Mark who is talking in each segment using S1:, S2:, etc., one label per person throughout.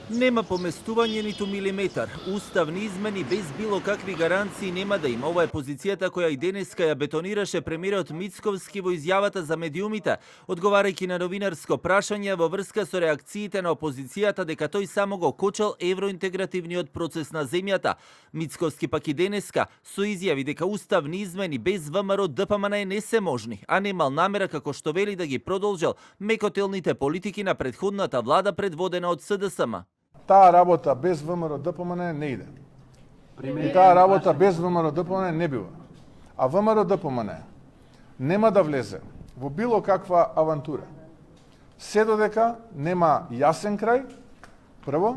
S1: Нема поместување ниту милиметар. Уставни измени без било какви гаранции нема да има. Ова е позицијата која и денеска ја бетонираше премиерот Мицковски во изјавата за медиумите, одговарајќи на новинарско прашање во врска со реакциите на опозицијата дека тој само го кочел евроинтегративниот процес на земјата. Мицковски пак и денеска со изјави дека уставни измени без ВМРО ДПМН не се можни, а немал намера како што вели да ги продолжил мекотелните политики на претходната влада предводена од СДСМ.
S2: Таа работа без ВМРО ДПМН не иде. И таа работа без ВМРО ДПМН не бива. А ВМРО ДПМН нема да влезе во било каква авантура се додека нема јасен крај, прво,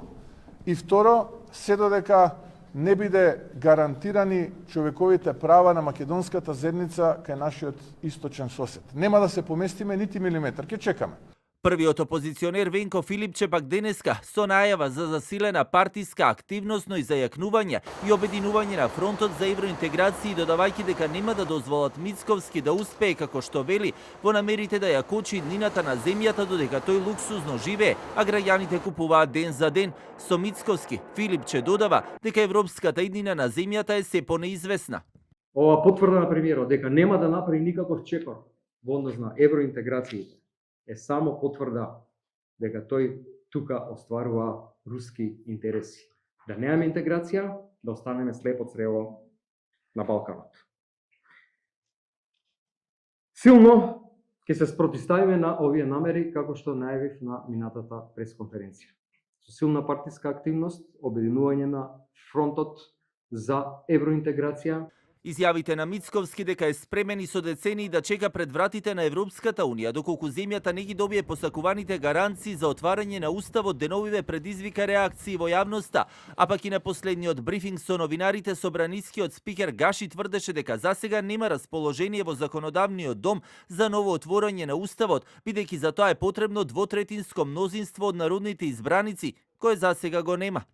S2: и второ, се додека не биде гарантирани човековите права на македонската заедница кај нашиот источен сосед. Нема да се поместиме нити милиметар, ќе чекаме.
S1: Првиот опозиционер Венко Филипче пак денеска со најава за засилена партиска активност, но и зајакнување и обединување на фронтот за евроинтеграција, додавајќи дека нема да дозволат Мицковски да успее како што вели во намерите да ја кочи иднината на земјата додека тој луксузно живее, а граѓаните купуваат ден за ден. Со Мицковски Филипче додава дека европската иднина на земјата е се понеизвестна.
S3: Ова потврда на премиерот дека нема да направи никаков чекор во однос на евроинтеграцијата е само потврда дека тој тука остварува руски интереси. Да немаме интеграција, да останеме слепо црево на Балканот. Силно ќе се спротивставиме на овие намери, како што најавив на минатата пресконференција. Со силна партиска активност, обединување на фронтот за евроинтеграција.
S1: Изјавите на Мицковски дека е спремен и со децении да чека пред вратите на Европската Унија, доколку земјата не ги добие посакуваните гаранции за отварање на уставот, деновиве предизвика реакции во јавноста, а пак и на последниот брифинг со новинарите собранискиот спикер Гаши тврдеше дека засега нема расположение во законодавниот дом за ново отворање на уставот, бидејќи за тоа е потребно двотретинско мнозинство од народните избраници, кое засега го нема.